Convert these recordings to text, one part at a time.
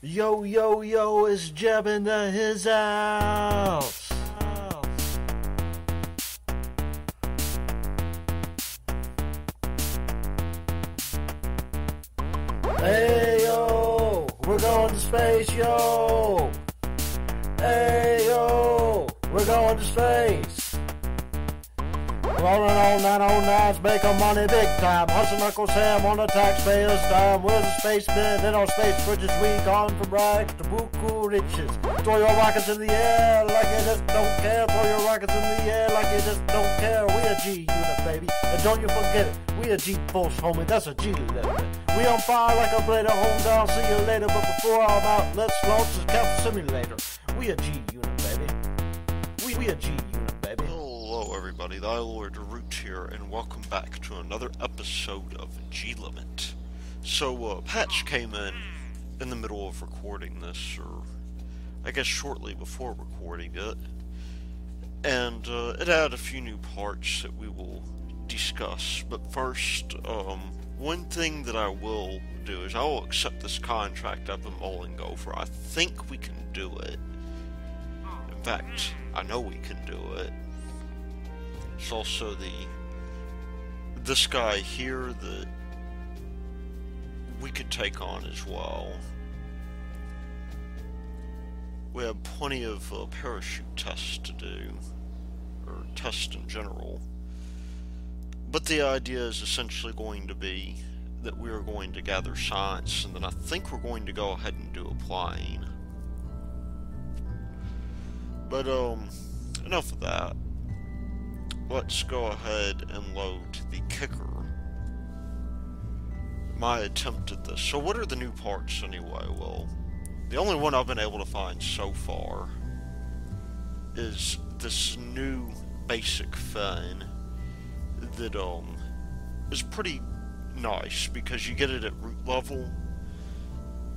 Yo, yo, yo, it's Jeb in his house. Hey, yo, we're going to space, yo. Hey, yo, we're going to space. Rolling on 909s, making money big time. Hustle Uncle Sam on the taxpayer's dime. We're the spacemen in our space bridges. We gone from rags to buku riches. Throw your rockets in the air like you just don't care. Throw your rockets in the air like you just don't care. We a G unit, baby, and don't you forget it. We a G force, homie, that's a G level. We on fire like a blade of home down. See you later, but before I'm out, let's launch the Cap Simulator. We a G unit, baby. We a G unit, baby. Hello everybody, the Lord Root here, and welcome back to another episode of G-Limit. So, Patch came in the middle of recording this, or I guess shortly before recording it, and it had a few new parts that we will discuss. But first, one thing that I will do is I will accept this contract I've been mulling over. I think we can do it. In fact, I know we can do it. There's also this guy here that we could take on as well. We have plenty of parachute tests to do, or tests in general. But the idea is essentially going to be that we are going to gather science, and then I think we're going to go ahead and do a plane. But enough of that. Let's go ahead and load the kicker. My attempt at this. So what are the new parts anyway? Well, the only one I've been able to find so far is this new basic fin that is pretty nice because you get it at root level.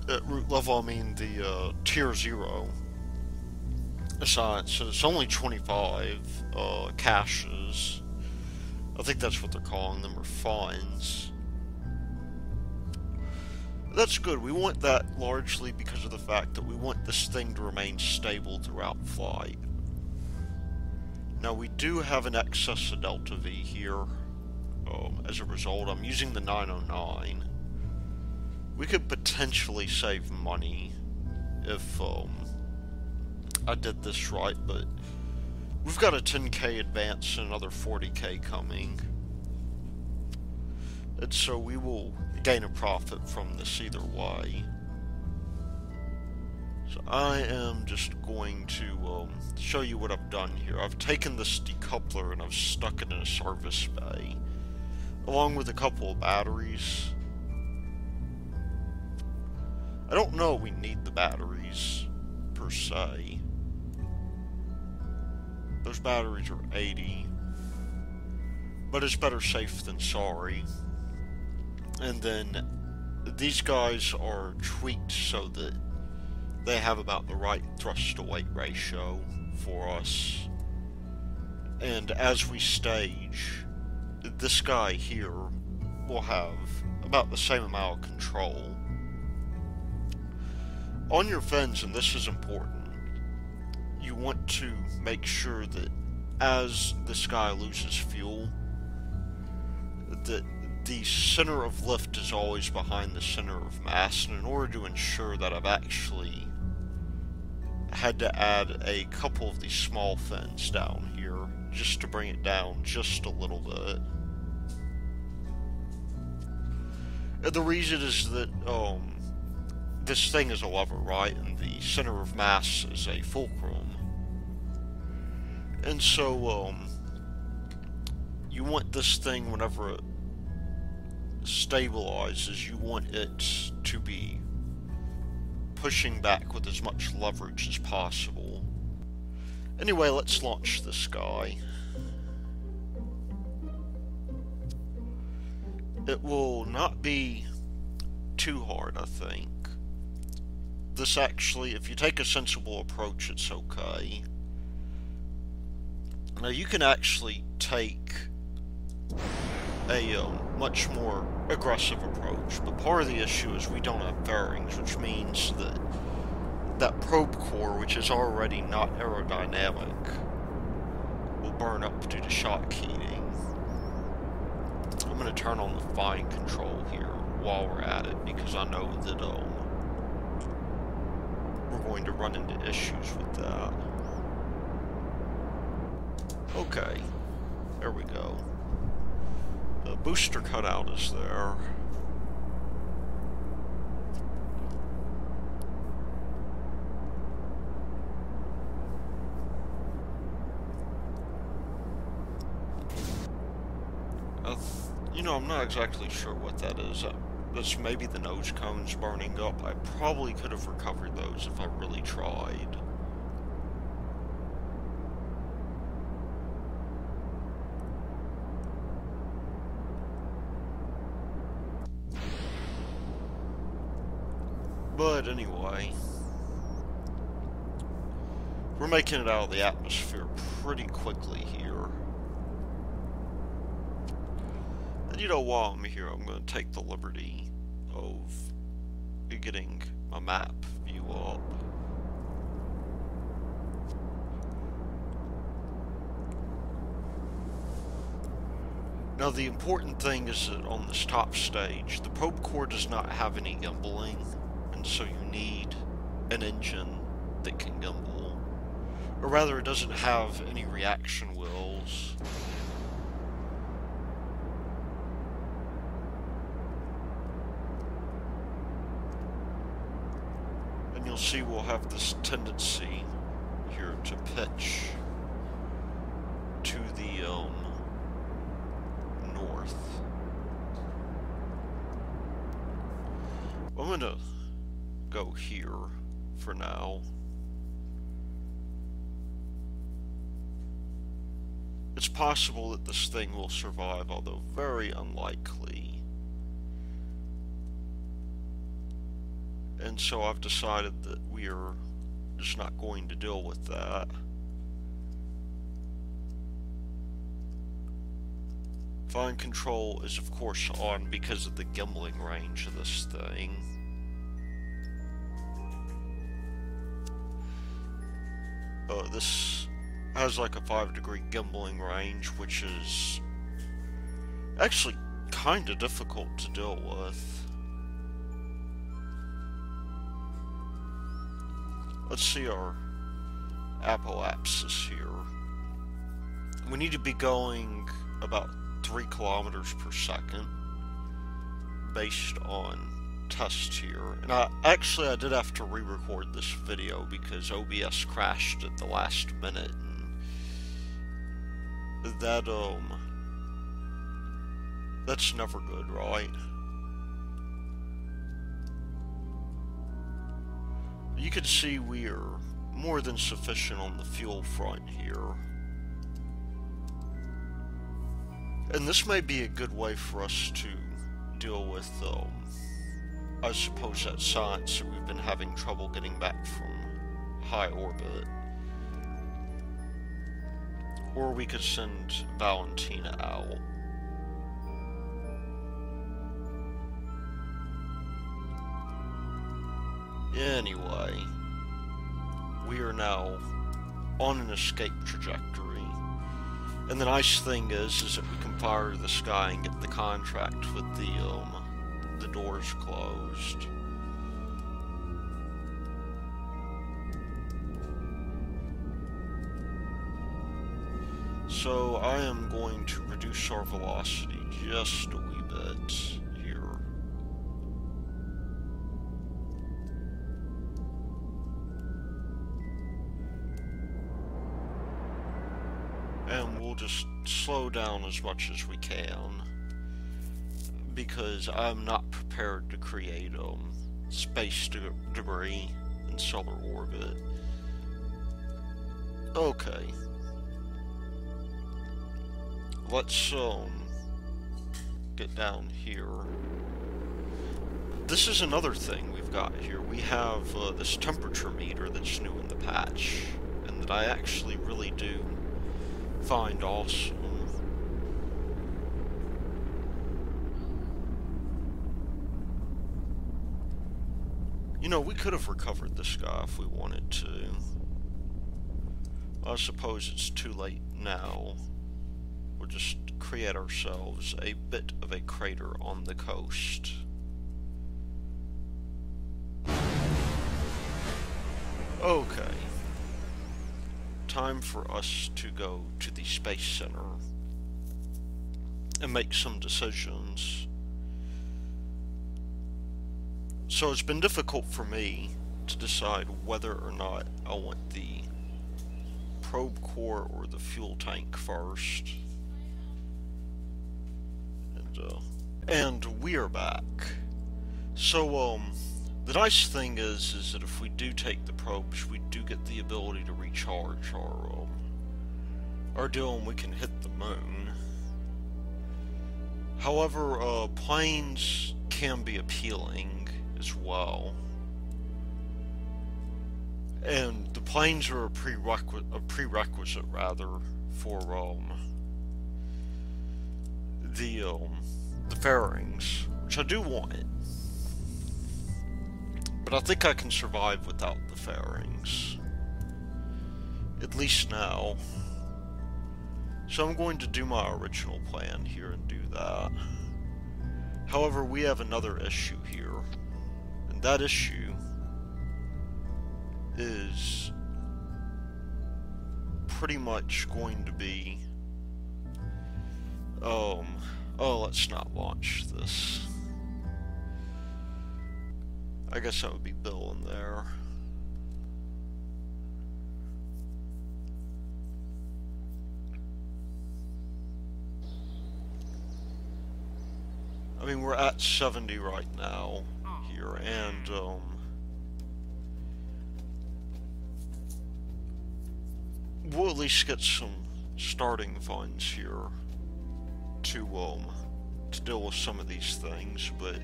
At root level I mean the tier 0 science, so it's only 25 caches. I think that's what they're calling them, or fines. That's good. We want that largely because of the fact that we want this thing to remain stable throughout flight. Now we do have an excess of Delta V here. As a result, I'm using the 909. We could potentially save money if I did this right, but we've got a 10k advance and another 40k coming. And so we will gain a profit from this either way. So I am just going to show you what I've done here. I've taken this decoupler and I've stuck it in a service bay, along with a couple of batteries. I don't know if we need the batteries, per se. Those batteries are 80, but it's better safe than sorry. And then these guys are tweaked so that they have about the right thrust to weight ratio for us. And as we stage, this guy here will have about the same amount of control. On your fins, and this is important, you want to make sure that as this guy loses fuel, that the center of lift is always behind the center of mass. And in order to ensure that, I've actually had to add a couple of these small fins down here just to bring it down just a little bit. And the reason is that this thing is a lever, right? And the center of mass is a fulcrum. And so, you want this thing, whenever it stabilizes, you want it to be pushing back with as much leverage as possible. Anyway, let's launch this guy. It will not be too hard, I think. This actually, if you take a sensible approach, it's okay. Now you can actually take a much more aggressive approach. But part of the issue is we don't have bearings, which means that that probe core, which is already not aerodynamic, will burn up due to shock heating. I'm going to turn on the flying control here while we're at it, because I know that we're going to run into issues with that. Okay, there we go. The booster cutout is there. You know, I'm not exactly sure what that is. That's maybe the nose cones burning up. I probably could have recovered those if I really tried. But anyway, we're making it out of the atmosphere pretty quickly here. And you know, while I'm here, I'm going to take the liberty of getting my map view up. Now, the important thing is that on this top stage, the probe core does not have any gimbaling, and so you need an engine that can gimbal. Or rather, it doesn't have any reaction wheels. And you'll see we'll have this tendency here to pitch to the north. I'm gonna go here for now. It's possible that this thing will survive, although very unlikely. And so I've decided that we are just not going to deal with that. Flying control is of course on because of the gimbaling range of this thing. This has like a 5-degree gimbaling range, which is actually kind of difficult to deal with. Let's see our apoapsis here. We need to be going about 3 kilometers per second based on tests here. And I did have to re-record this video because OBS crashed at the last minute, and that's never good, right? You can see we are more than sufficient on the fuel front here. And this may be a good way for us to deal with, I suppose, that science that we've been having trouble getting back from high orbit. Or we could send Valentina out. Anyway, we are now on an escape trajectory. And the nice thing is that we can fire the sky and get the contract with the doors closed. So I am going to reduce our velocity just a wee bit here. And we'll just slow down as much as we can, because I'm not prepared to create space debris in solar orbit. Okay. Let's get down here. This is another thing we've got here. We have this temperature meter that's new in the patch, and that I actually really do find awesome. You know, we could have recovered this guy if we wanted to. I suppose it's too late now. We'll just create ourselves a bit of a crater on the coast. Okay. Time for us to go to the Space Center and make some decisions. So it's been difficult for me to decide whether or not I want the probe core or the fuel tank first. And we are back. So, the nice thing is that if we do take the probes, we do get the ability to recharge our deal, and we can hit the moon. However, planes can be appealing as well. And the planes are a prerequisite rather, for, the fairings, which I do want. But I think I can survive without the fairings. At least now. So I'm going to do my original plan here and do that. However, we have another issue here. And that issue is pretty much going to be... Oh, let's not launch this. I guess that would be Bill in there. I mean, we're at 70 right now here, and we'll at least get some starting funds here to deal with some of these things, but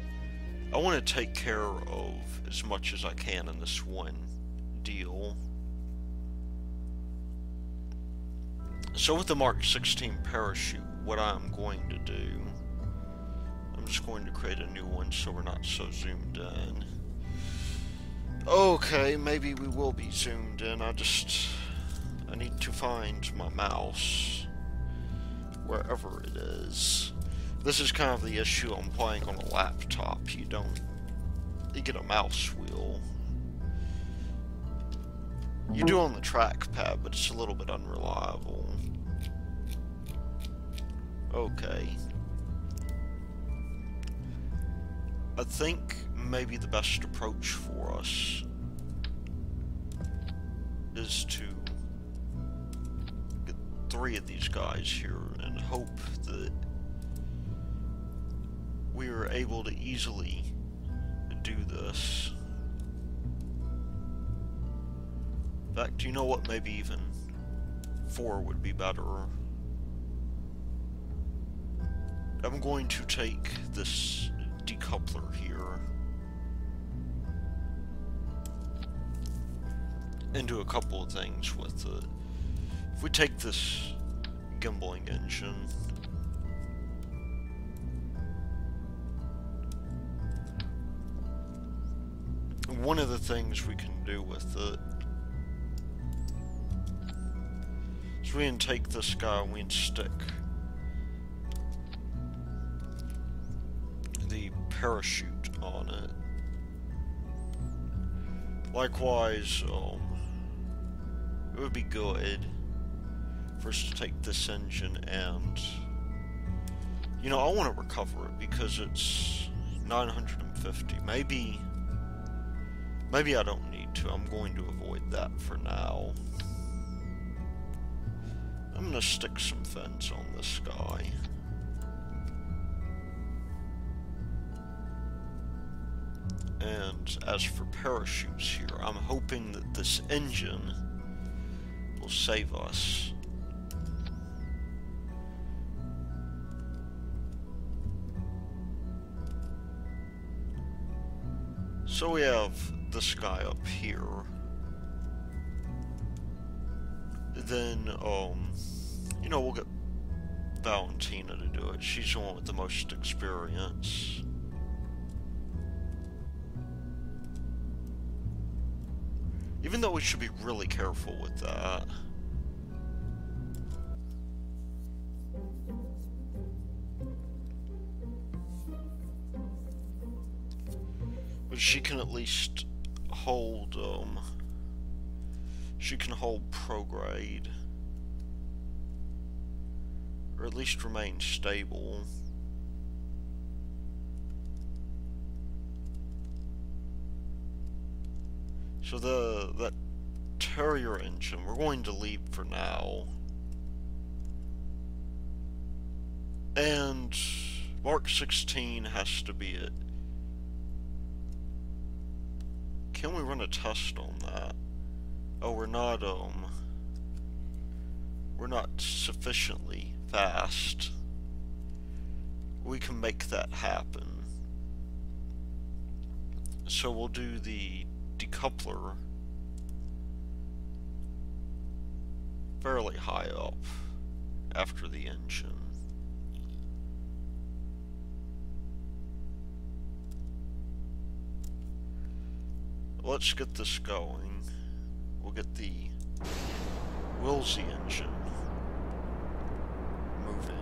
I want to take care of as much as I can in this one deal. So with the Mark 16 parachute, what I'm going to do, I'm just going to create a new one so we're not so zoomed in. Okay, maybe we will be zoomed in. I need to find my mouse wherever it is. This is kind of the issue I'm playing on a laptop. You get a mouse wheel. You do on the trackpad, but it's a little bit unreliable. Okay. I think maybe the best approach for us is to get 3 of these guys here and hope that we are able to easily do this. In fact, you know what? Maybe even 4 would be better. I'm going to take this decoupler here and do a couple of things with it. If we take this gimbaling engine, one of the things we can do with it is we can take this guy and we can stick the parachute on it. Likewise, it would be good for us to take this engine and, you know, I want to recover it because it's 950. Maybe I don't need to. I'm going to avoid that for now. I'm going to stick some fins on this guy. And as for parachutes here, I'm hoping that this engine will save us. So we have this guy up here. Then, you know, we'll get Valentina to do it. She's the one with the most experience. Even though we should be really careful with that. But she can at least hold, she can hold prograde. Or at least remain stable. So that Terrier engine, we're going to leave for now. And Mark 16 has to be it. Can we run a test on that? Oh, we're not sufficiently fast. We can make that happen. So we'll do the decoupler fairly high up after the engine. Let's get this going. We'll get the Wilsey engine moving.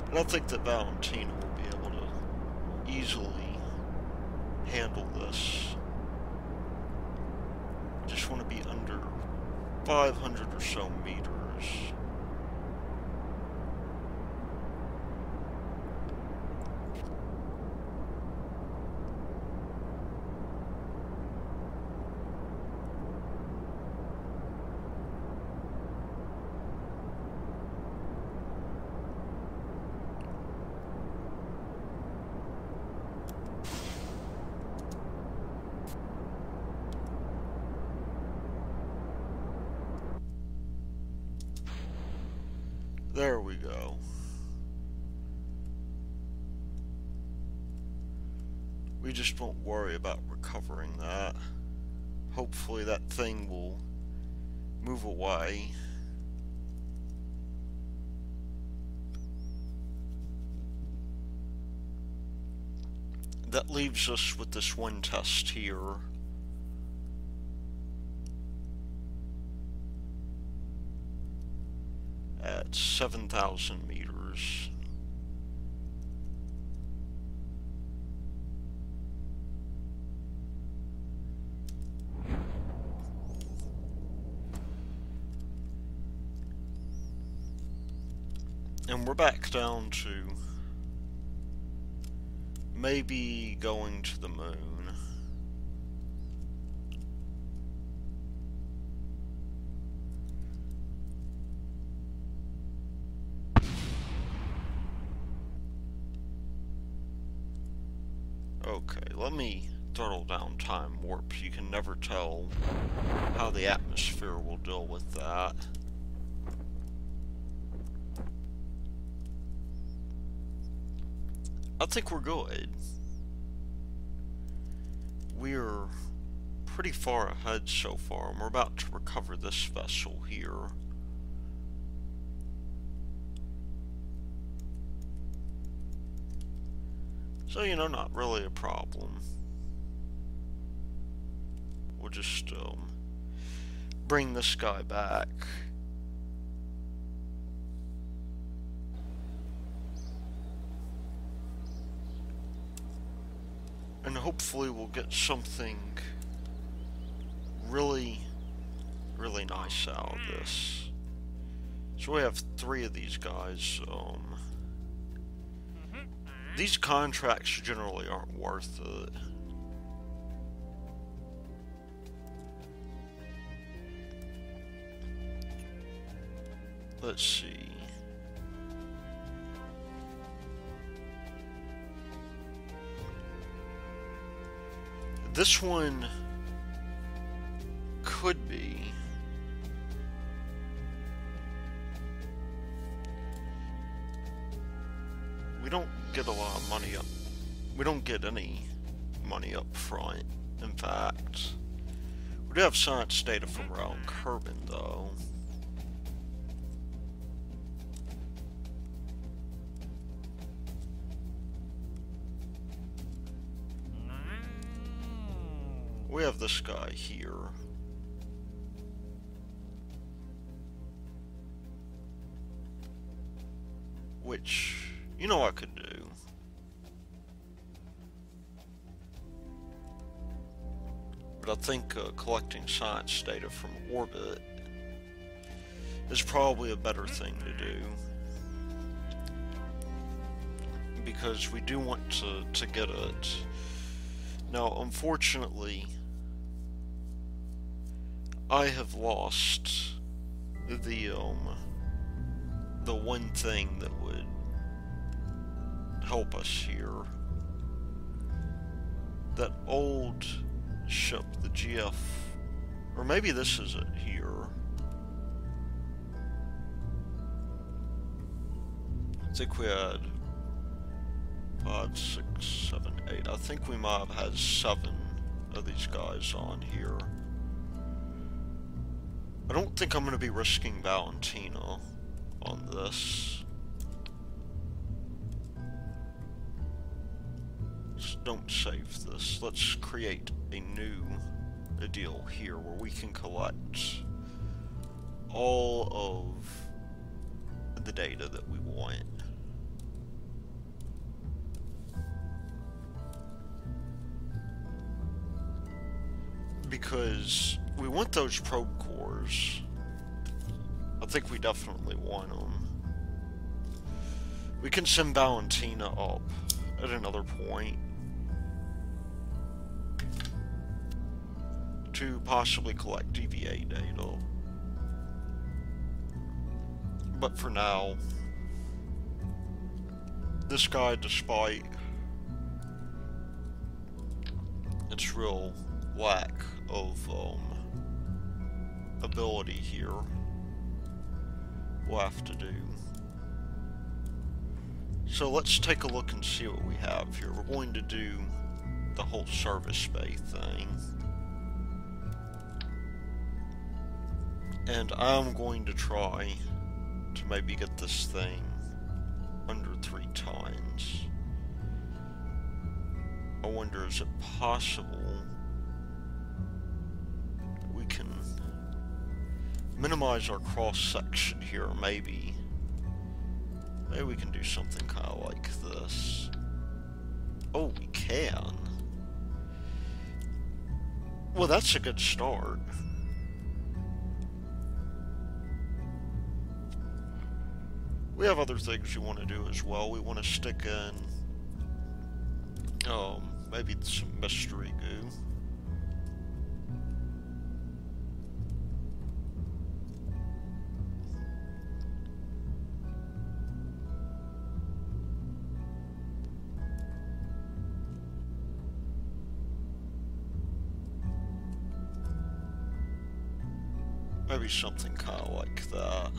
And I think that Valentina will be able to easily handle this. Just want to be under 500 or so meters. There we go. We just won't worry about recovering that. Hopefully that thing will move away. That leaves us with this one test here. At 7,000 meters. And we're back down to maybe going to the moon. Okay, let me throttle down time warp. You can never tell how the atmosphere will deal with that. I think we're good. We're pretty far ahead so far, and we're about to recover this vessel here. So, you know, not really a problem. We'll just bring this guy back. And hopefully we'll get something really, really nice out of this. So we have 3 of these guys. These contracts generally aren't worth it. Let's see. This one could be. We don't get a lot of money up. We don't get any money up front. In fact, we're We do have science data from around Kerbin, though. We have this guy here. Which, you know, I could do. But I think collecting science data from orbit is probably a better thing to do. Because we do want to get it. Now, unfortunately, I have lost the one thing that would help us here. That old ship, the GF, or maybe this is it here. I think we had 5, 6, 7, 8. I think we might have had 7 of these guys on here. I don't think I'm going to be risking Valentina on this. So don't save this. Let's create a new deal here where we can collect all of the data that we want. Because we want those probe cores. I think we definitely want them. We can send Valentina up at another point to possibly collect DVA data. But for now, this guy, despite its real lack of ability here, we'll have to do. So let's take a look and see what we have here. We're going to do the whole service bay thing. And I'm going to try to maybe get this thing under 3 times. I wonder, is it possible we can minimize our cross section here? Maybe we can do something kind of like this. Oh, we can. Well, that's a good start. We have other things we want to do as well. We want to stick in maybe some mystery goo. Maybe something kind of like that.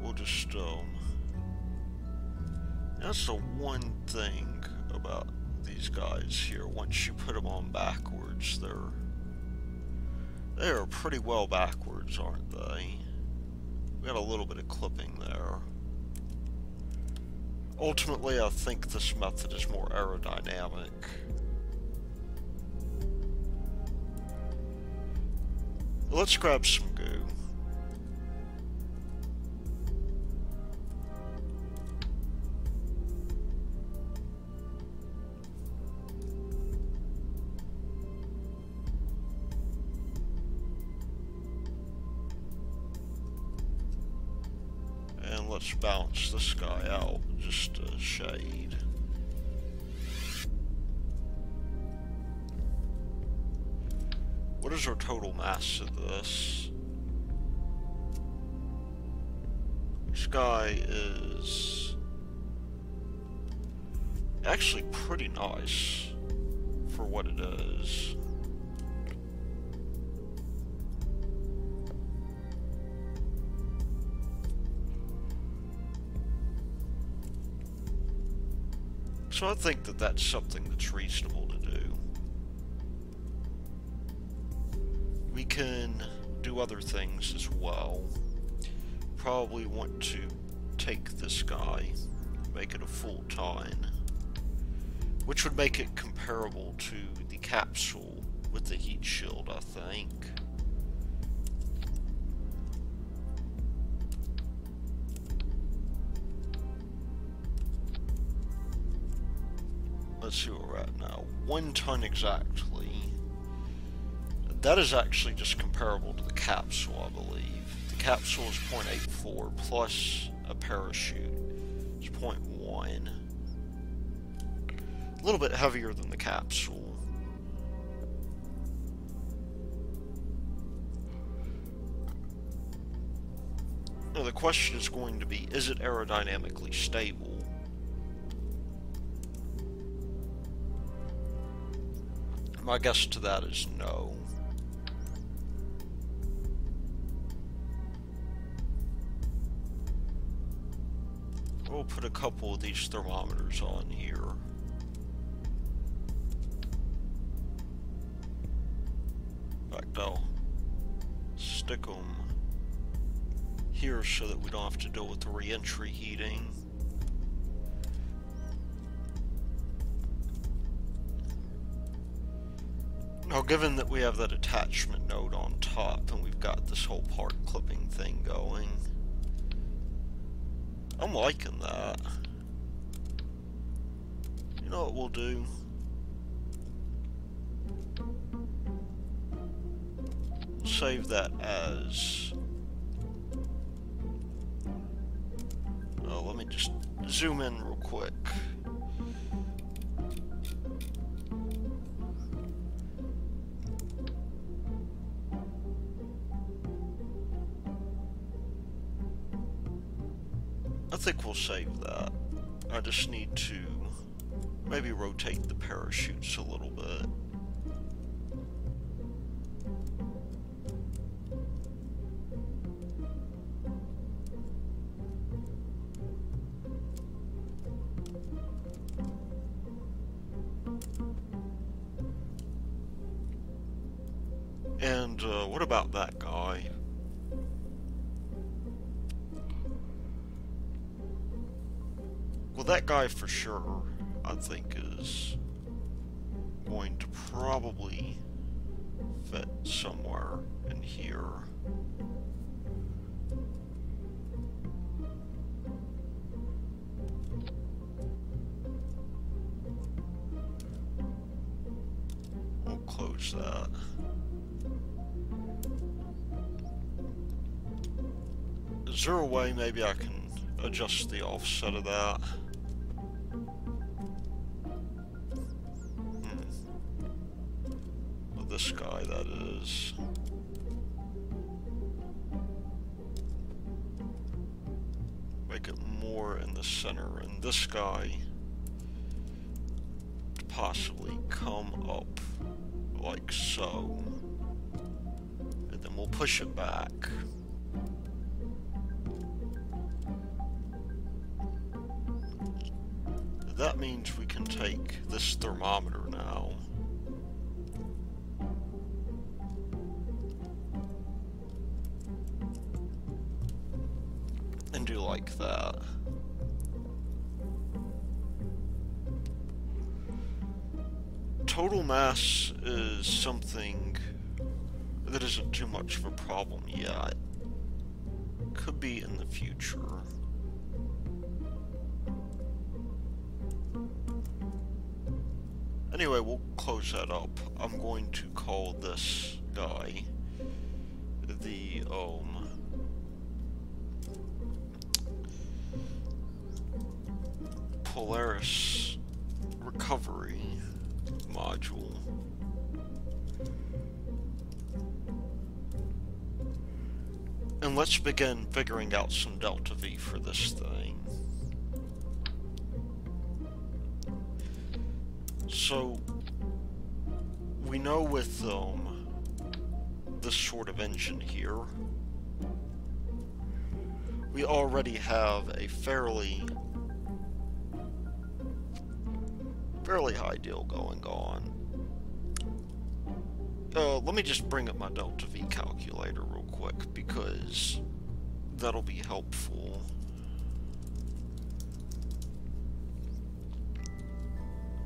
We'll just, that's the one thing about these guys here. Once you put them on backwards, they're pretty well backwards, aren't they? We got a little bit of clipping there. Ultimately, I think this method is more aerodynamic. Let's grab some goo. And let's balance this guy out just a shade. What is our total mass of this? This guy is actually pretty nice for what it is. So I think that that's something that's reasonable to do. We can do other things as well. Probably want to take this guy, make it a full-time, which would make it comparable to the capsule with the heat shield, I think. Let's see where we're at now. 1 ton exactly. That is actually just comparable to the capsule, I believe. The capsule is 0.84 plus a parachute is 0.1. A little bit heavier than the capsule. Now the question is going to be, is it aerodynamically stable? My guess to that is no. We'll put a couple of these thermometers on here. In fact, I'll stick them here so that we don't have to deal with the re-entry heating. Now, given that we have that attachment node on top and we've got this whole part clipping thing going, I'm liking that. You know what we'll do? We'll save that as... let me just zoom in real quick. I think we'll save that. I just need to maybe rotate the parachutes a little bit. And what about that guy? Well, that guy for sure, I think, is going to probably fit somewhere in here. We'll close that. Is there a way maybe I can adjust the offset of that? With this guy, that is. Make it more in the center, and this guy possibly come up like so, and then we'll push it back. That means we can take this thermometer now and do like that. Total mass is something that isn't too much of a problem yet. Could be in the future. Anyway, we'll close that up. I'm going to call this guy the Polaris recovery module. And let's begin figuring out some delta V for this thing. So, we know with this sort of engine here, we already have a fairly fairly high deal going on. Let me just bring up my Delta V calculator real quick, because that'll be helpful.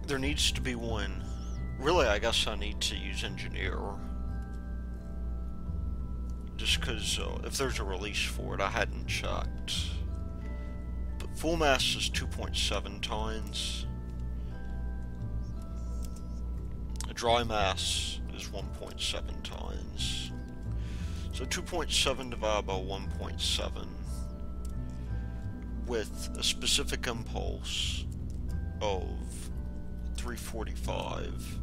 There needs to be one. Really, I guess I need to use engineer. Just because if there's a release for it, I hadn't checked. But full mass is 2.7 tons. A dry mass is 1.7 tons. So 2.7 divided by 1.7 with a specific impulse of 345.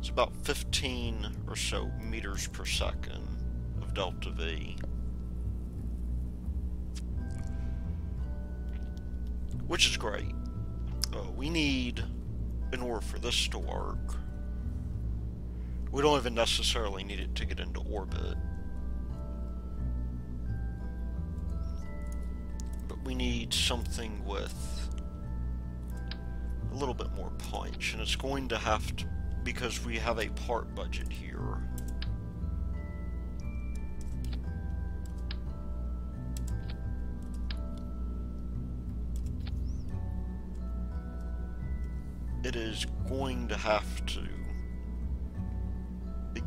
It's about 15 or so meters per second of Delta V. Which is great. We need, in order for this to work, we don't even necessarily need it to get into orbit. But we need something with a little bit more punch, and it's going to have to, because we have a part budget here. It is going to have to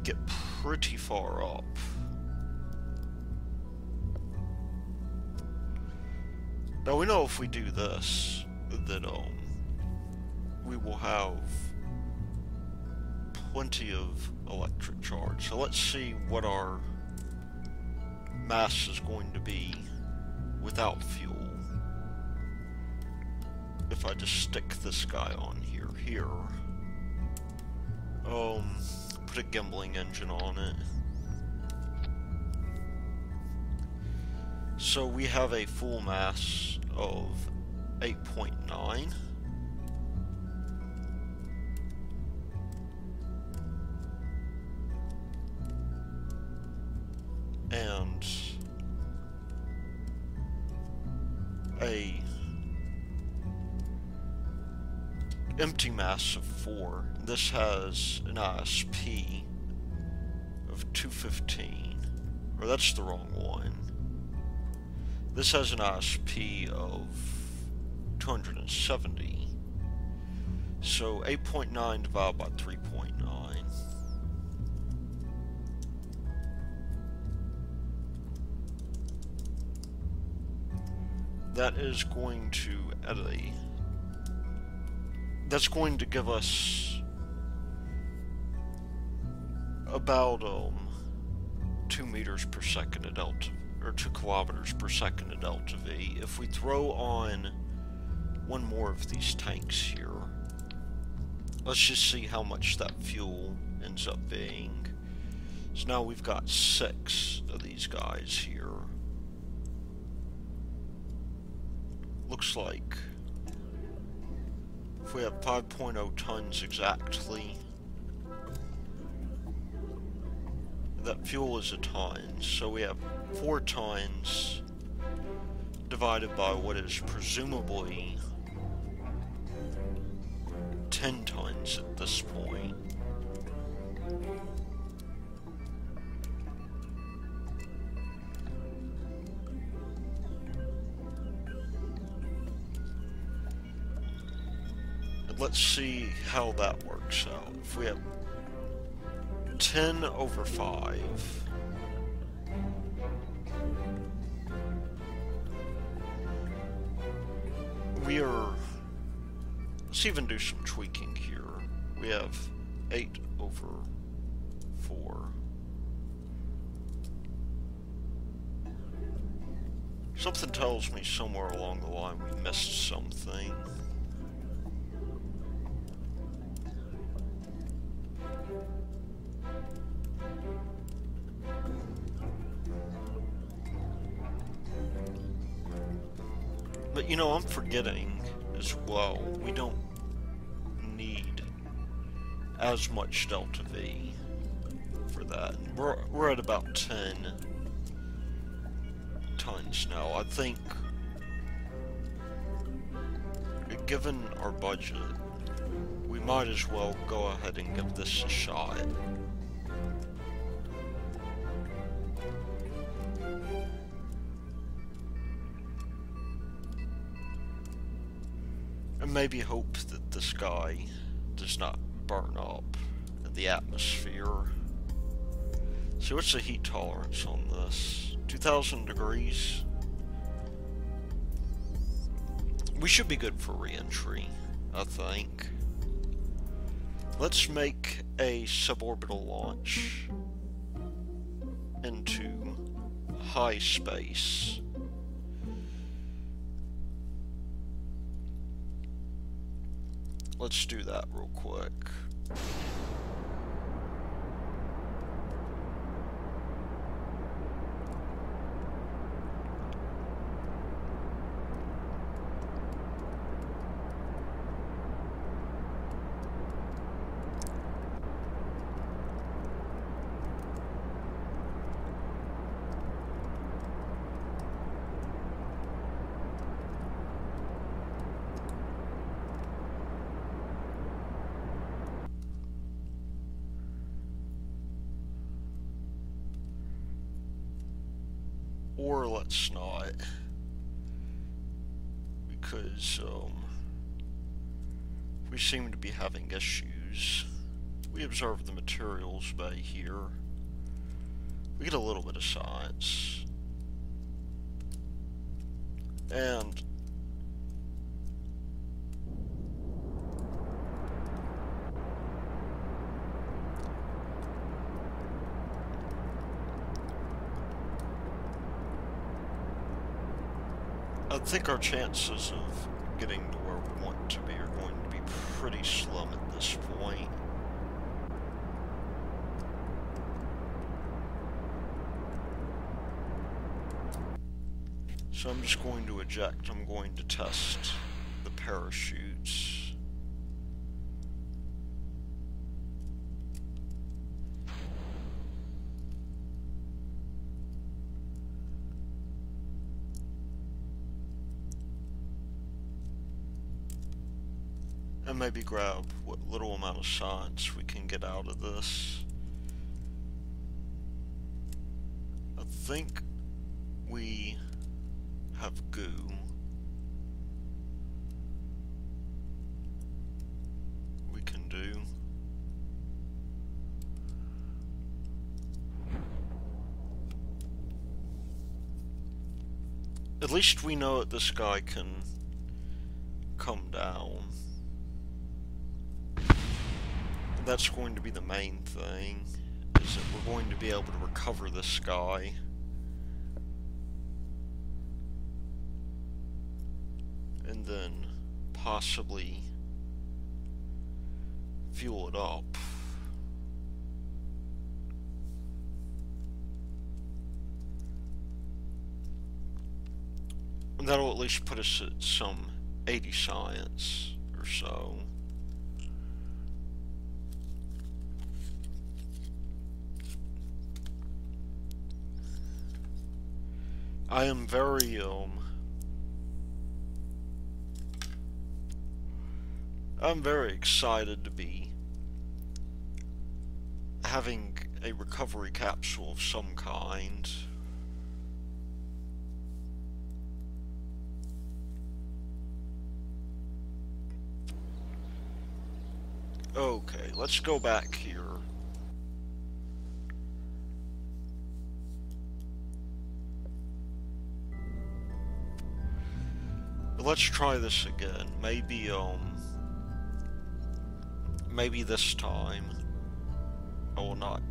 get pretty far up. Now we know if we do this, that we will have plenty of electric charge. So let's see what our mass is going to be without fuel. If I just stick this guy on here. Put a gimbling engine on it. So we have a full mass of 8.9. And a empty mass of 4. This has an ISP of 215. Or that's the wrong one. This has an ISP of 270. So 8.9 divided by 3.9. That is going to that's going to give us about 2 meters per second of delta, or 2 kilometers per second of delta V. If we throw on one more of these tanks here, let's just see how much that fuel ends up being. So now we've got 6 of these guys here. Looks like if we have 5.0 tons exactly, that fuel is a ton, so we have 4 tons divided by what is presumably 10 tons at this point. Let's see how that works out. If we have 10 over 5, we are, let's even do some tweaking here. We have 8 over 4. Something tells me somewhere along the line we missed something. But you know, I'm forgetting as well, we don't need as much delta V for that. We're at about 10 tons now. I think, given our budget, we might as well go ahead and give this a shot. And maybe hope that the sky does not burn up in the atmosphere. So what's the heat tolerance on this? 2,000 degrees? We should be good for re-entry, I think. Let's make a suborbital launch into high space. Let's do that real quick. Or let's not, because we seem to be having issues. We observe the materials bay here. We get a little bit of science. And I think our chances of getting to where we want to be are going to be pretty slim at this point. So I'm just going to eject. I'm going to test the parachutes. And maybe grab what little amount of science we can get out of this. I think we have goo. We can do. At least we know that this guy can come down. That's going to be the main thing, is that we're going to be able to recover this guy. And then possibly fuel it up. And that'll at least put us at some 80 science or so. I am very, I'm very excited to be having a recovery capsule of some kind. Okay, let's go back here. Let's try this again. Maybe this time I will not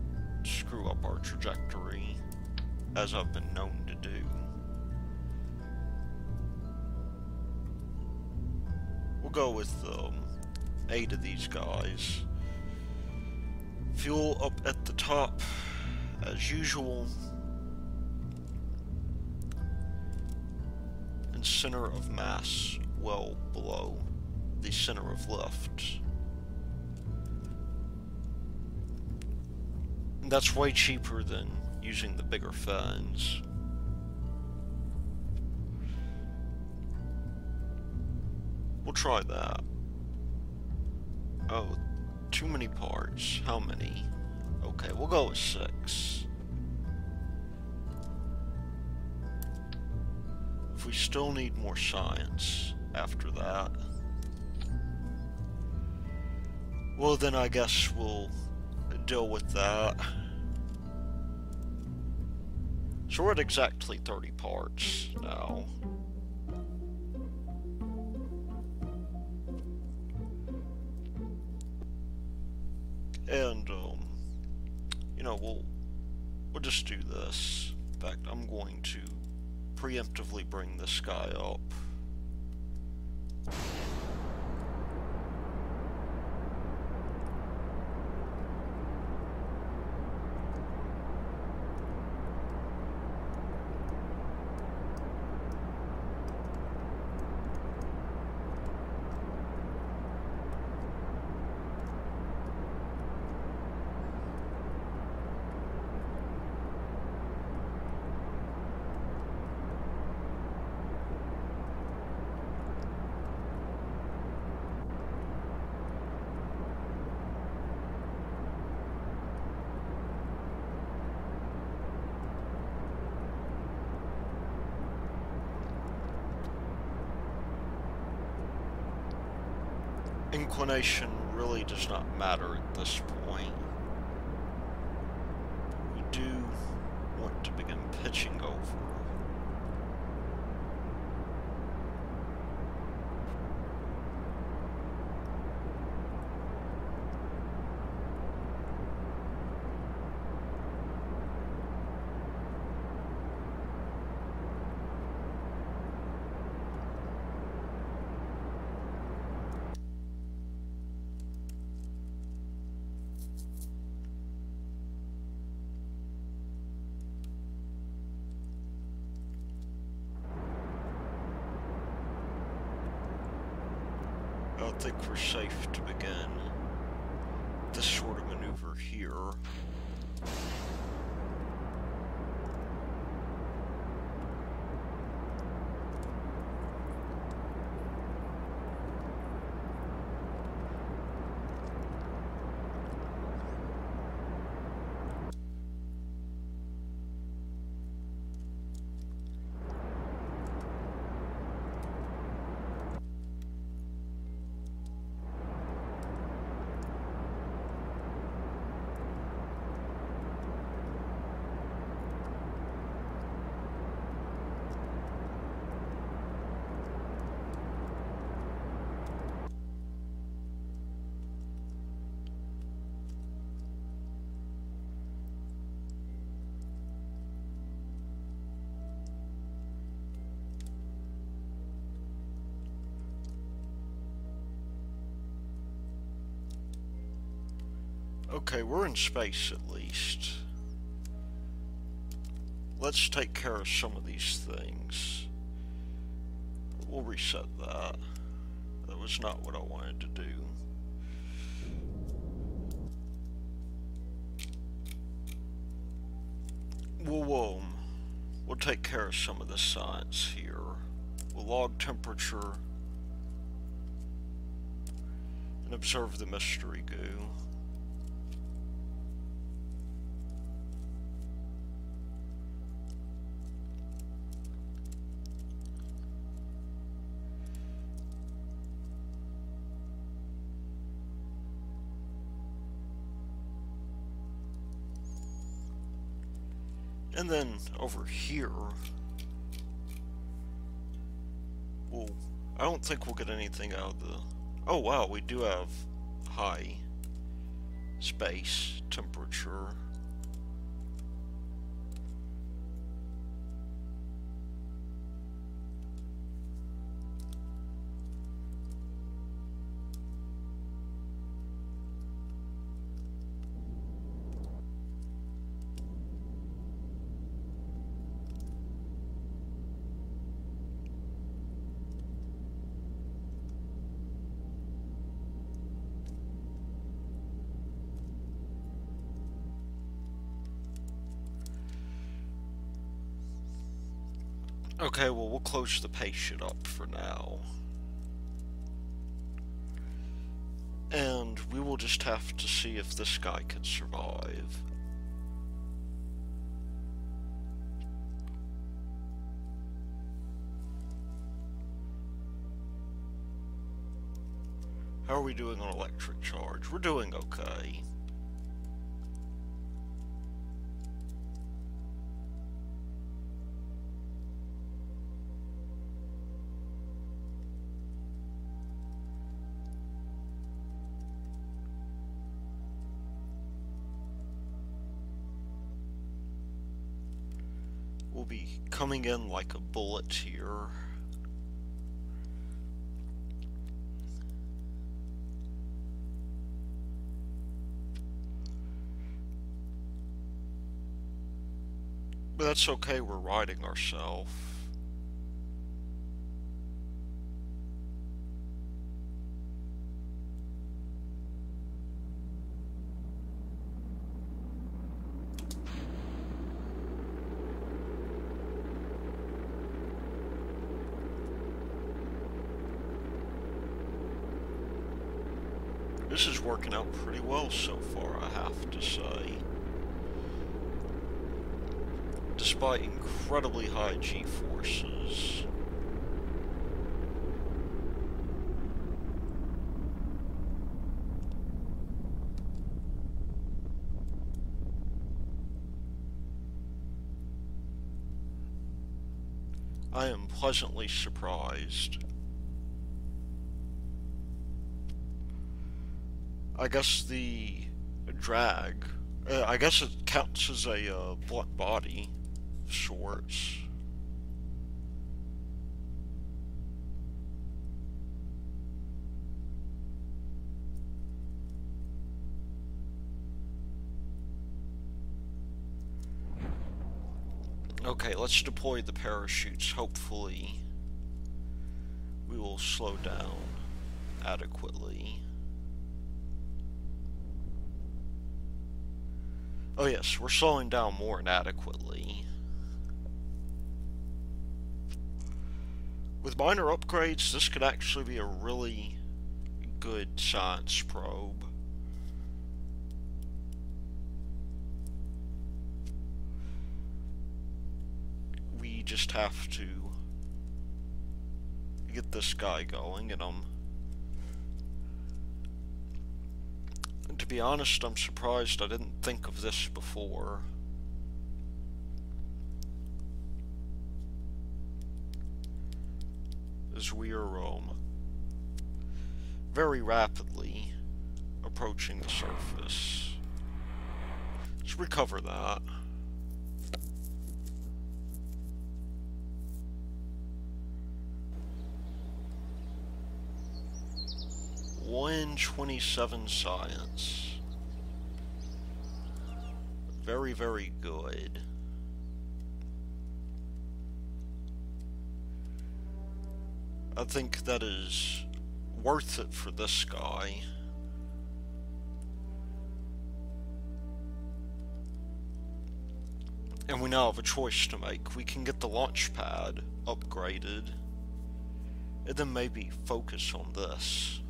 screw up our trajectory, as I've been known to do. We'll go with 8 of these guys. Fuel up at the top, as usual. And center of mass well below the center of lift. And that's way cheaper than using the bigger fins. We'll try that. Oh, too many parts. How many? Okay, we'll go with 6. If we still need more science after that, well then I guess we'll deal with that. So we're at exactly 30 parts now. And, you know, we'll just do this. In fact, I'm going to preemptively bring this guy up. Inclination really does not matter at this point. We do want to begin pitching over. I think we're safe to begin this sort of maneuver here. Okay, we're in space at least. Let's take care of some of these things. We'll reset that. That was not what I wanted to do. We'll take care of some of the science here. We'll log temperature and observe the mystery goo. And then over here, I don't think we'll get anything out of the... Oh wow, we do have high space temperature. Okay, well, we'll close the patient up for now. And we will just have to see if this guy can survive. How are we doing on electric charge? We're doing okay. We'll be coming in like a bullet here. But that's okay, we're riding ourselves. This is working out pretty well so far, I have to say. Despite incredibly high G-forces. I am pleasantly surprised. I guess the drag, I guess it counts as a blunt body of sorts. Okay, let's deploy the parachutes. Hopefully we will slow down adequately. Oh yes, we're slowing down more inadequately. With minor upgrades, this could actually be a really good science probe. We just have to get this guy going, and to be honest, I'm surprised I didn't think of this before. As we are very rapidly approaching the surface. Let's recover that. .127 science. Very, very good. I think that is worth it for this guy. And we now have a choice to make. We can get the launch pad upgraded, and then maybe focus on this.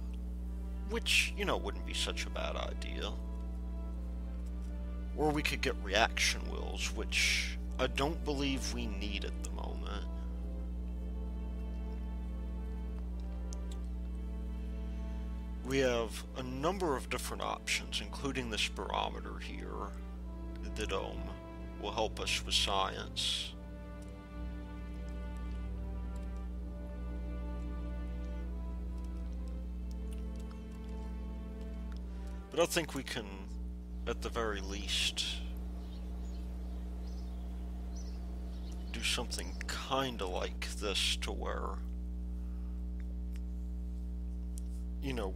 Which, you know, wouldn't be such a bad idea. Or we could get reaction wheels, which I don't believe we need at the moment. We have a number of different options, including this barometer here, that will help us with science. But I think we can, at the very least, do something kinda like this to where, you know,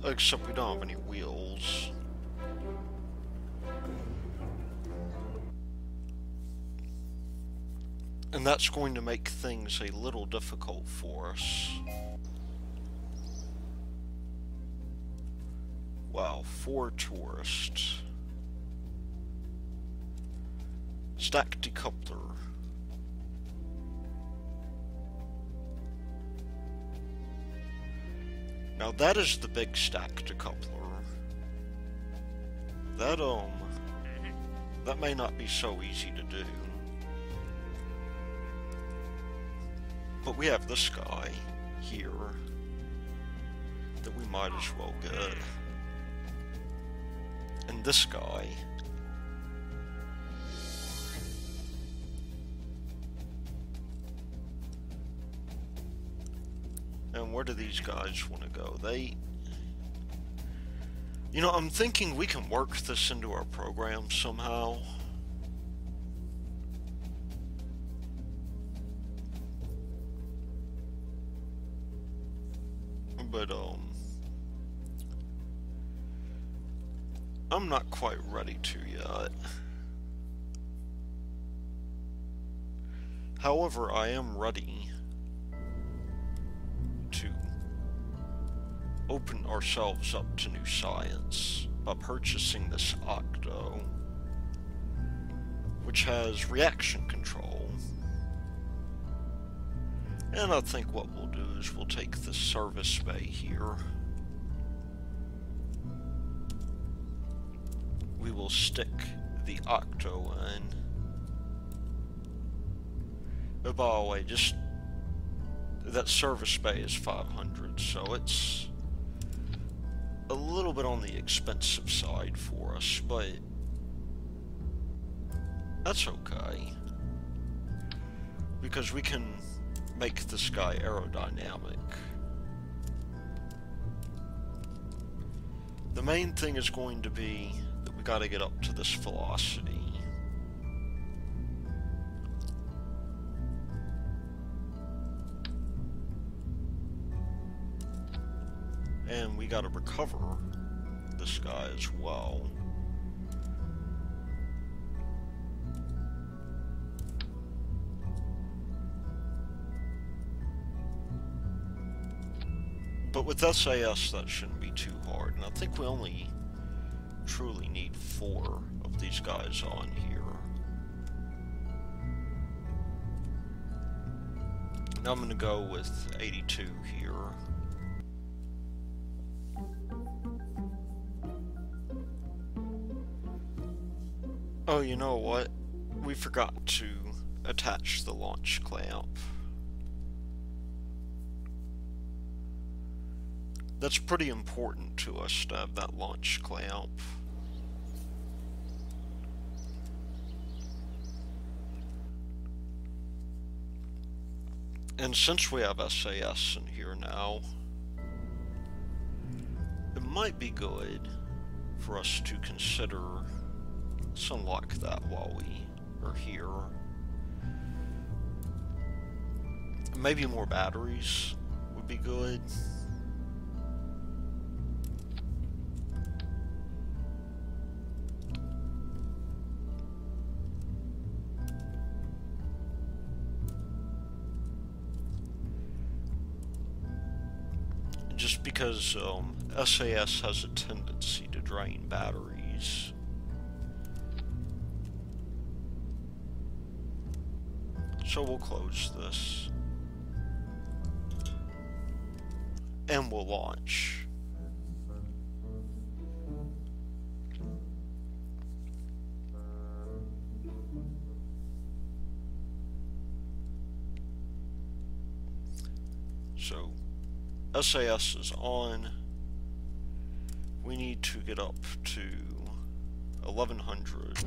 except we don't have any wheels. And that's going to make things a little difficult for us. Wow, 4 tourists. Stack decoupler. Now that is the big stack decoupler. That may not be so easy to do. But we have this guy here that we might as well get. And this guy. And where do these guys want to go? You know, I'm thinking we can work this into our program somehow. But, I'm not quite ready to yet. However, I am ready to open ourselves up to new science by purchasing this Octo, which has reaction control. And I think what we'll do is we'll take the service bay here. We will stick the Octo in. Oh, by the way, just that service bay is 500, so it's a little bit on the expensive side for us, but that's okay, because we can make this guy aerodynamic. The main thing is going to be that we gotta get up to this velocity. And we gotta recover this guy as well. But with SAS, that shouldn't be too hard, and I think we only truly need 4 of these guys on here. Now I'm going to go with 82 here. Oh, you know what? We forgot to attach the launch clamp. That's pretty important to us to have that launch clamp. And since we have SAS in here now, it might be good for us to consider something like that while we are here. Maybe more batteries would be good. Just because SAS has a tendency to drain batteries. So we'll close this. And we'll launch. So SAS is on. We need to get up to 1100.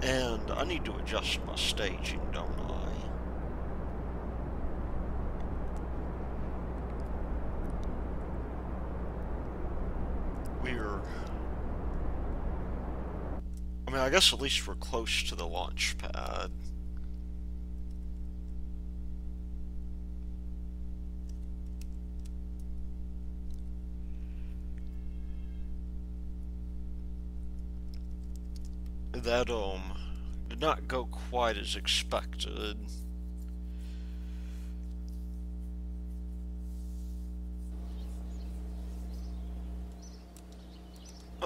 And I need to adjust my staging, don't I? I mean, I guess at least we're close to the launch pad. That, did not go quite as expected.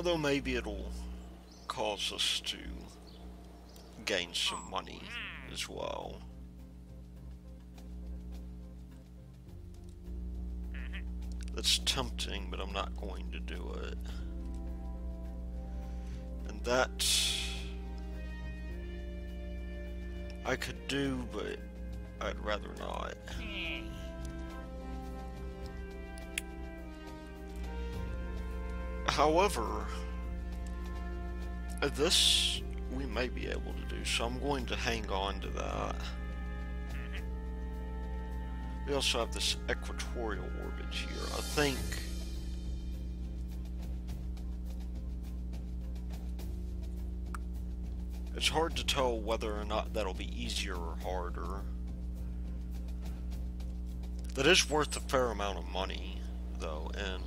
Although maybe it'll cause us to gain some money as well. That's tempting, but I'm not going to do it. And that I could do, but I'd rather not. However, this we may be able to do, so I'm going to hang on to that. We also have this equatorial orbit here. I think it's hard to tell whether or not that'll be easier or harder. That is worth a fair amount of money, though, and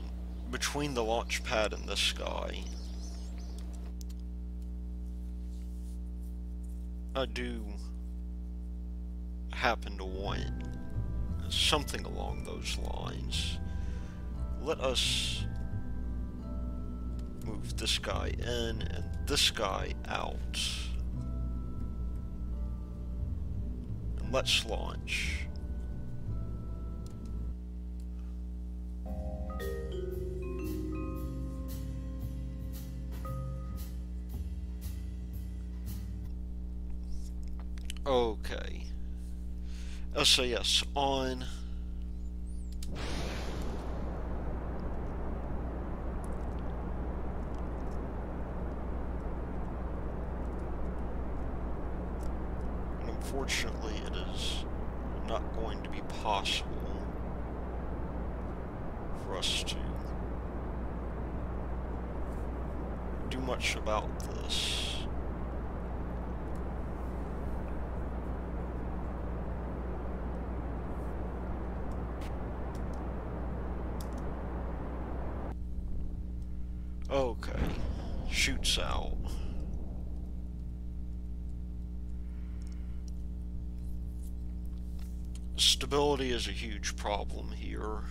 between the launch pad and this guy, I do happen to want something along those lines. Let us move this guy in and this guy out. And let's launch. Okay. SAS on. And unfortunately, it is not going to be possible for us to do much about this. Okay, shoots out. Stability is a huge problem here.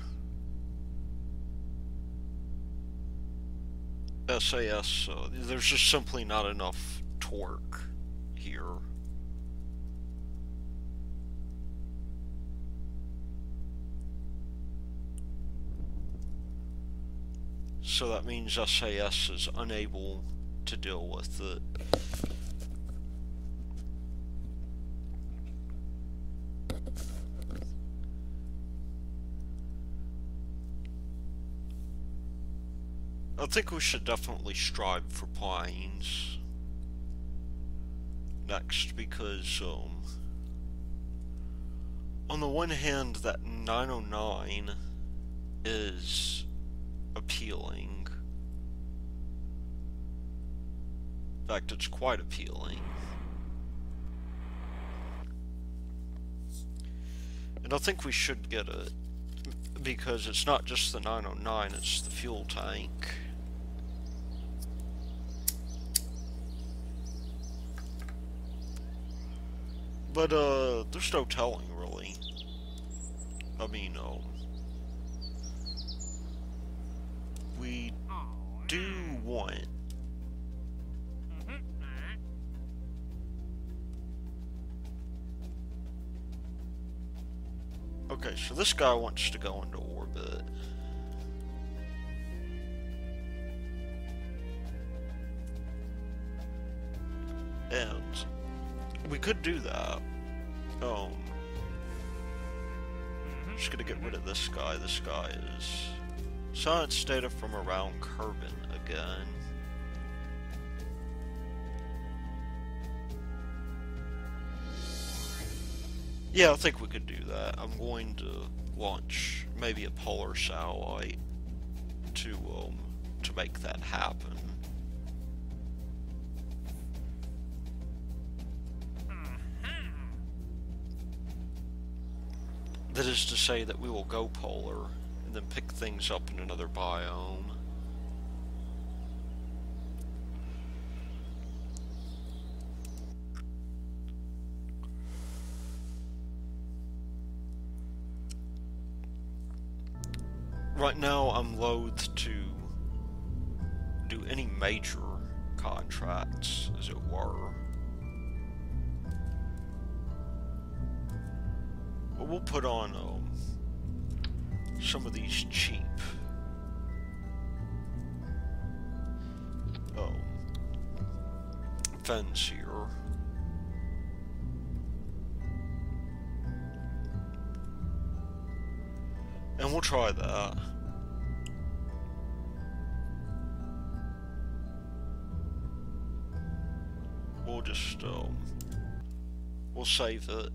SAS, there's just simply not enough torque here. So that means SAS is unable to deal with it. I think we should definitely strive for planes next, because on the one hand, that 909 is appealing. In fact, it's quite appealing. And I think we should get it, because it's not just the 909, it's the fuel tank. But, there's no telling, really. I mean, we do want okay, so this guy wants to go into orbit. And we could do that. I'm just gonna get rid of this guy. This guy is science data from around Kerbin again. Yeah, I think we could do that. I'm going to launch maybe a polar satellite to make that happen. That is to say that we will go polar and then pick things up in another biome. Right now, I'm loath to do any major contracts, as it were. But we'll put on some of these cheap fins here. And we'll try that. We'll just, we'll save it.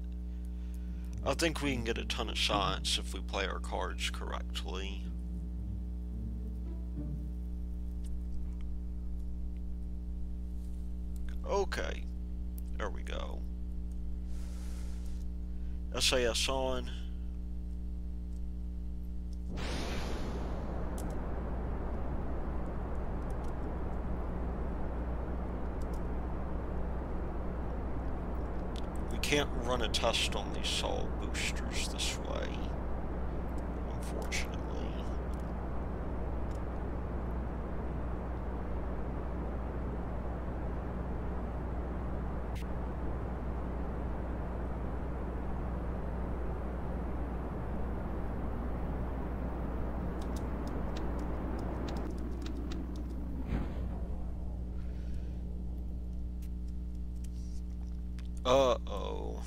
I think we can get a ton of science if we play our cards correctly. Okay, there we go. SAS on. We can't run a test on these solid boosters this way, unfortunately. Uh-oh.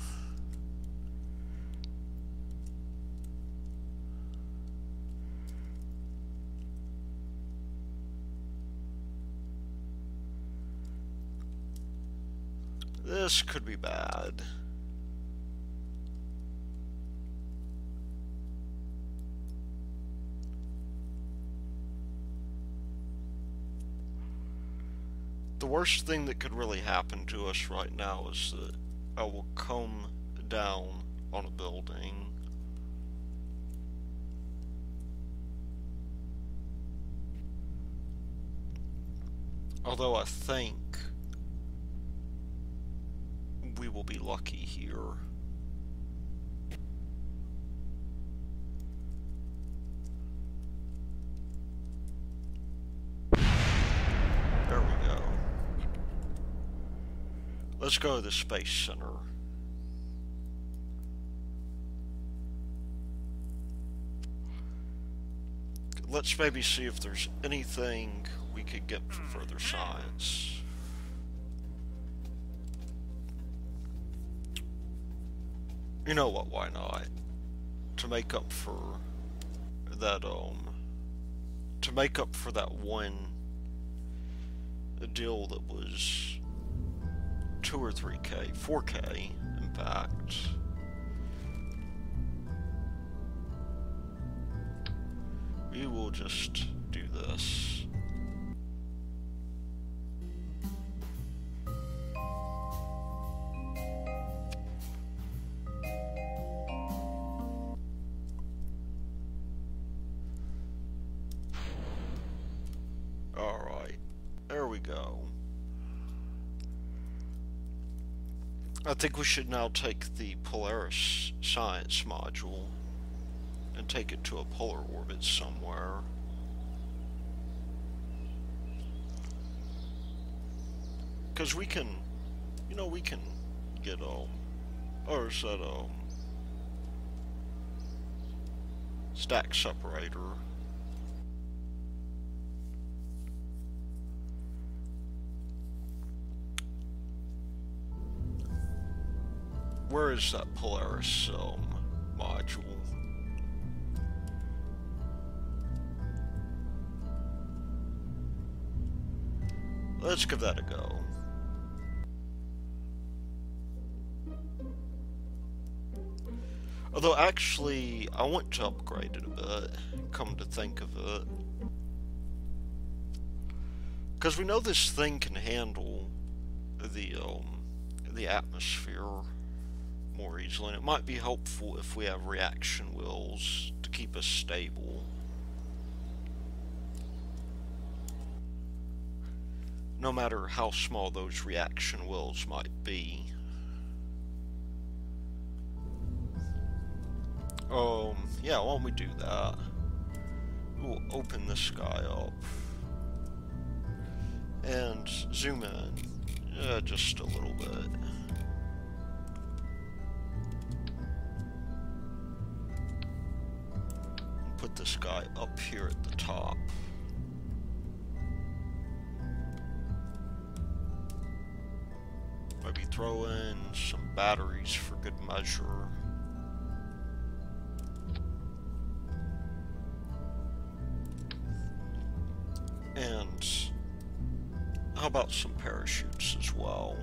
This could be bad. The worst thing that could really happen to us right now is that I will come down on a building. Although I think we will be lucky here. There we go. Let's go to the Space Center. Let's maybe see if there's anything we could get for further science. You know what, why not? To make up for that, to make up for that one deal that was 2 or 3K, 4K, in fact. We will just do this. Alright, there we go. I think we should now take the Polaris science module and take it to a polar orbit somewhere. Because we can, you know, we can get, or is that, stack separator. Where is that Polaris, module? Let's give that a go. Although, actually, I want to upgrade it a bit, come to think of it. Because we know this thing can handle the atmosphere more easily, and it might be helpful if we have reaction wheels to keep us stable. No matter how small those reaction wheels might be. Yeah, why don't we do that? We'll open this guy up. And zoom in just a little bit. And put this guy up here at the top. Maybe throw in some batteries for good measure. And how about some parachutes as well?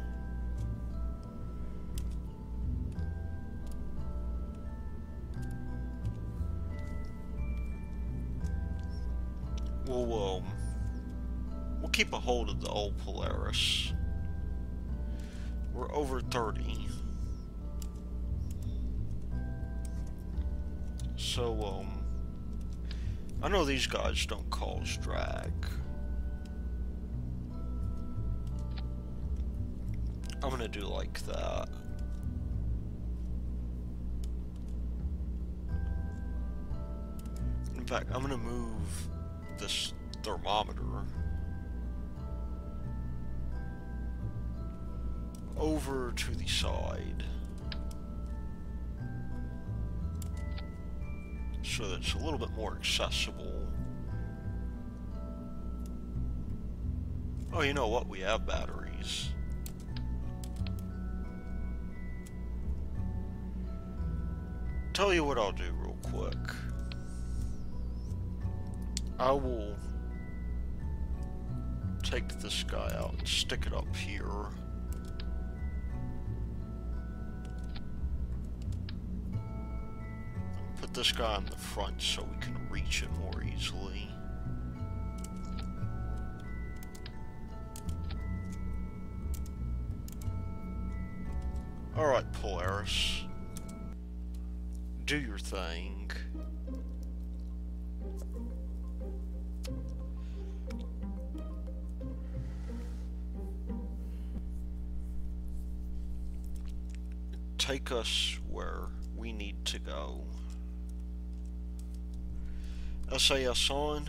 We'll keep a hold of the old Polaris. We're over 30. So, I know these guys don't cause drag. I'm gonna do like that. In fact, I'm gonna move this thermometer over to the side so that it's a little bit more accessible. Oh, you know what? We have batteries. Tell you what I'll do real quick. I will take this guy out and stick it up here. Put this guy on the front so we can reach it more easily. Alright, Polaris. Do your thing. Take us where we need to go. SAS on.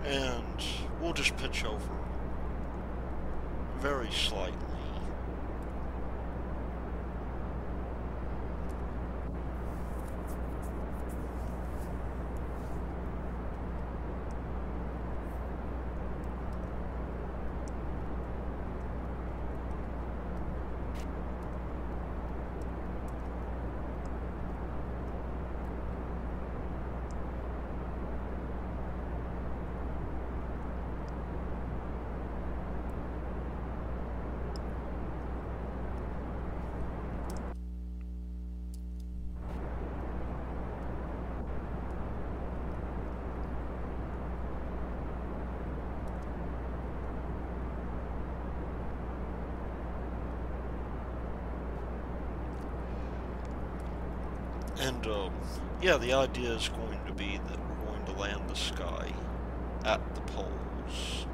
And we'll just pitch over very slightly. And, yeah, the idea is going to be that we're going to land this guy at the poles.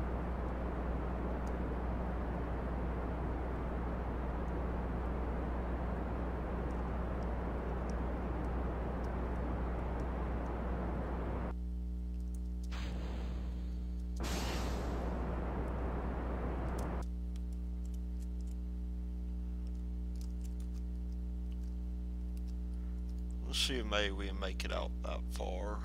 Let's see if maybe we can make it out that far.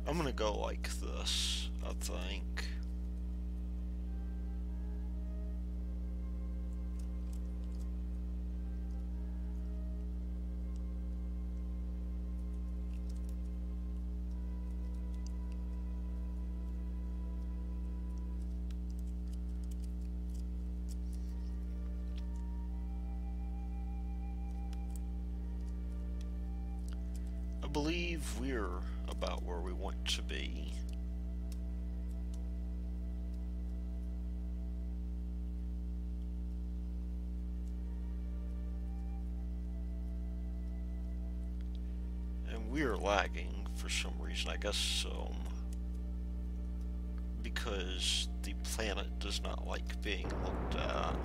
I'm gonna go like this, I think. I believe we're about where we want to be. And we're lagging for some reason, I guess, because the planet does not like being looked at.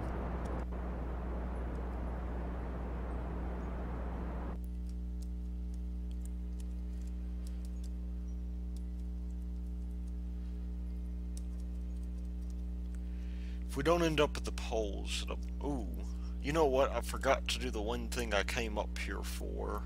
If we don't end up at the poles, ooh, you know what? I forgot to do the one thing I came up here for.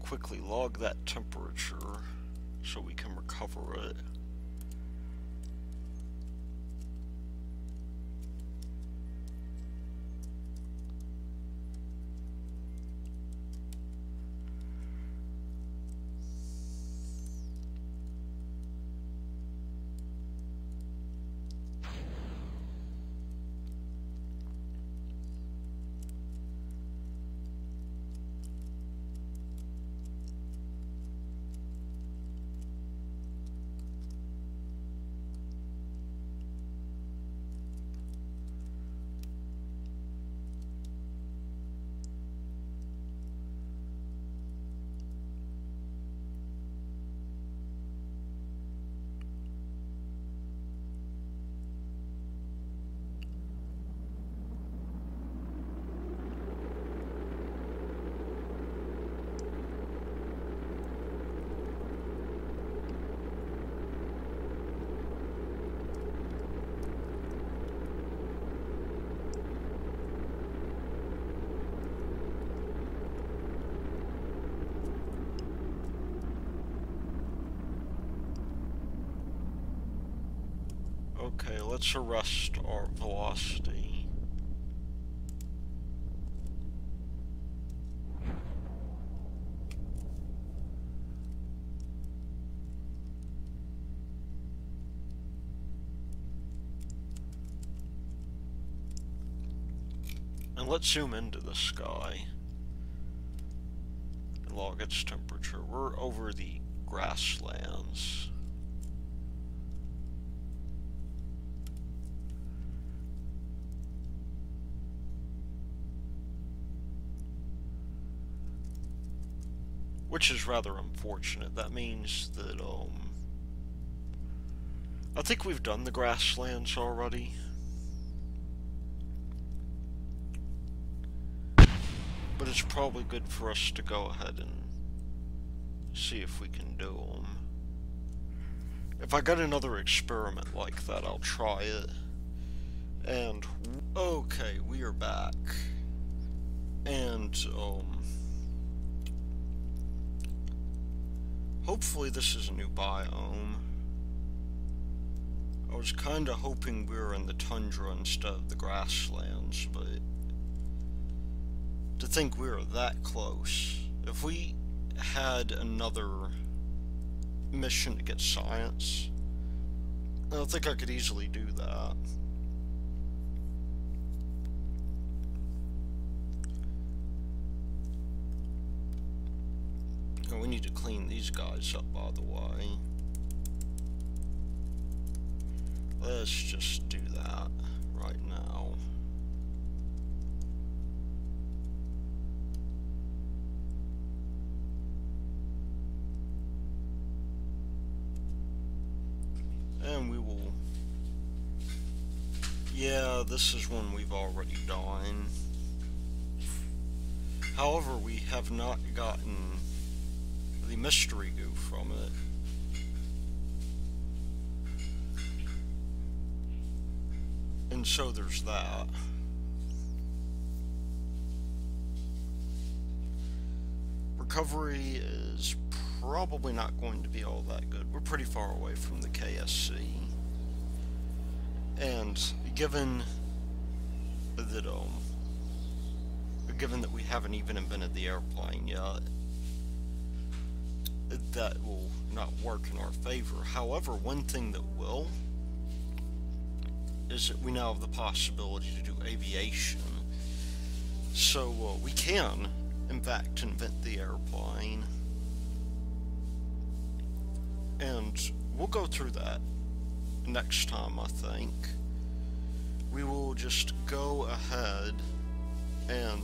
Quickly log that temperature so we can recover it. Okay, let's arrest our velocity. And let's zoom into the sky and log its temperature. We're over the grasslands. Which is rather unfortunate. That means that, I think we've done the grasslands already. But it's probably good for us to go ahead and see if we can do them. If I got another experiment like that, I'll try it. And, okay, we are back. And, hopefully this is a new biome. I was kinda hoping we were in the tundra instead of the grasslands, but to think we were that close. If we had another mission to get science, I think I could easily do that. And we need to clean these guys up, by the way. Let's just do that right now. And we will... Yeah, this is one we've already done. However, we have not gotten the mystery goo from it. And so there's that. Recovery is probably not going to be all that good. We're pretty far away from the KSC. And given that we haven't even invented the airplane yet, that will not work in our favor. However, one thing that will is that we now have the possibility to do aviation. So we can, in fact, invent the airplane. And we'll go through that next time, I think. We will just go ahead and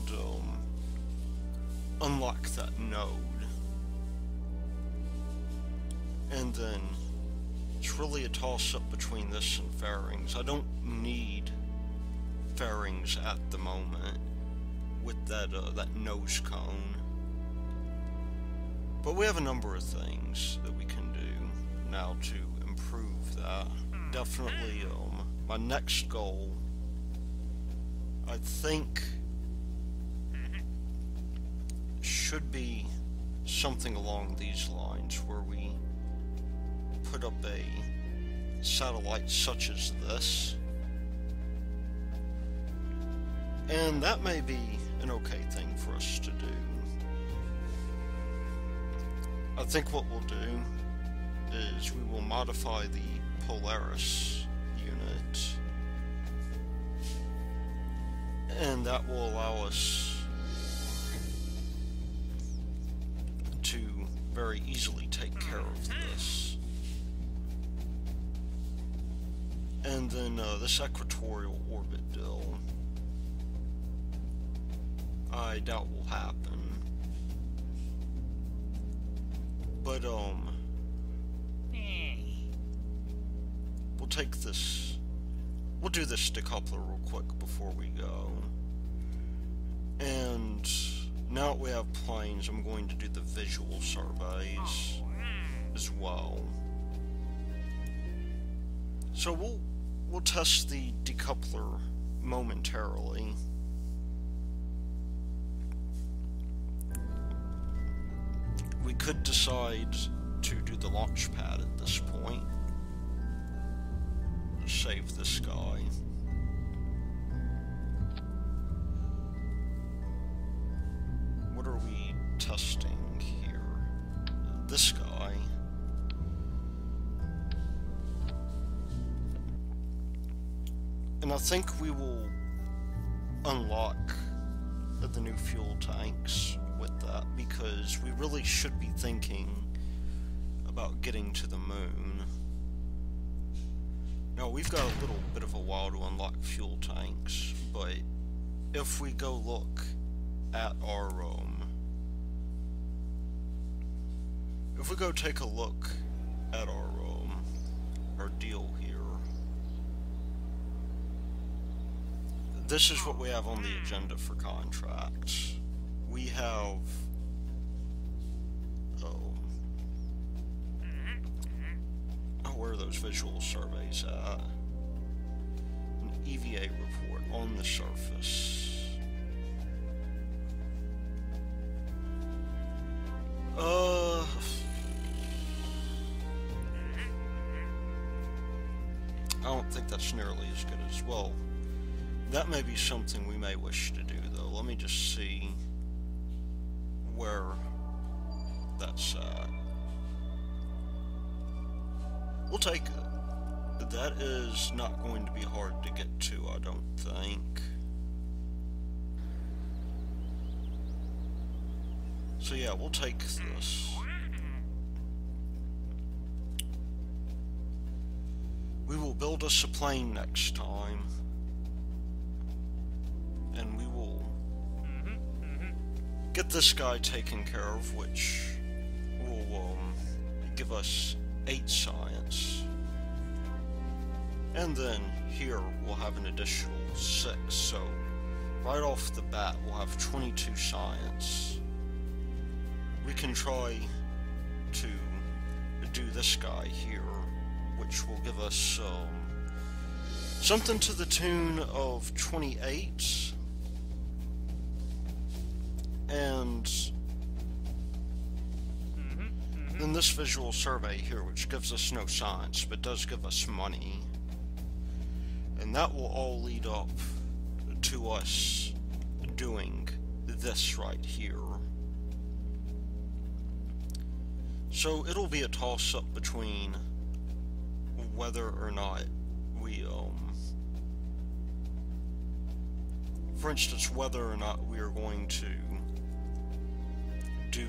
unlock that node. And then it's really a toss-up between this and fairings. I don't need fairings at the moment with that nose cone. But we have a number of things that we can do now to improve that. Definitely, my next goal, I think, should be something along these lines, where we put up a satellite such as this. And that may be an okay thing for us to do. I think what we'll do is we will modify the Polaris unit, and that will allow us to very easily take care of this. And then this equatorial orbit deal, I doubt will happen. But we'll take this. We'll do this decoupler real quick before we go. And now that we have planes, I'm going to do the visual surveys as well. So we'll test the decoupler momentarily. We could decide to do the launch pad at this point. Save this guy. What are we testing here? This guy. And I think we will unlock the new fuel tanks with that, because we really should be thinking about getting to the moon. Now, we've got a little bit of a while to unlock fuel tanks, but if we go look at our if we go take a look at our deal here, this is what we have on the agenda for contracts. We have where are those visual surveys at? An EVA report on the surface. I don't think that's nearly as good as well. That may be something we may wish to do, though. Let me just see where that's at. We'll take it. That is not going to be hard to get to, I don't think. So yeah, we'll take this. We will build us a plane next time. And we will get this guy taken care of, which will give us 8 science. And then here we'll have an additional 6, so right off the bat we'll have 22 science. We can try to do this guy here, which will give us something to the tune of 28, and then this visual survey here, which gives us no science, but does give us money. And that will all lead up to us doing this right here. So it'll be a toss-up between whether or not we, for instance, whether or not we are going to do,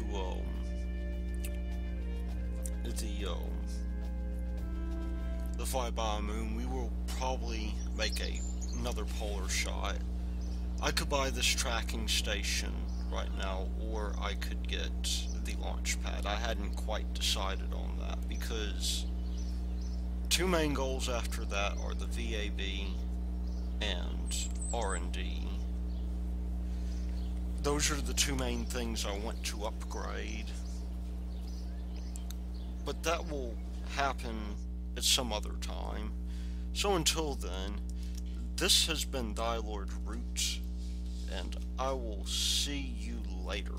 the flyby moon. We will probably make another polar shot. I could buy this tracking station right now, or I could get the launch pad. I hadn't quite decided on that, because two main goals after that are the VAB and R&D. Those are the two main things I want to upgrade. But that will happen at some other time. So until then, this has been Thy Lord Root, and I will see you later.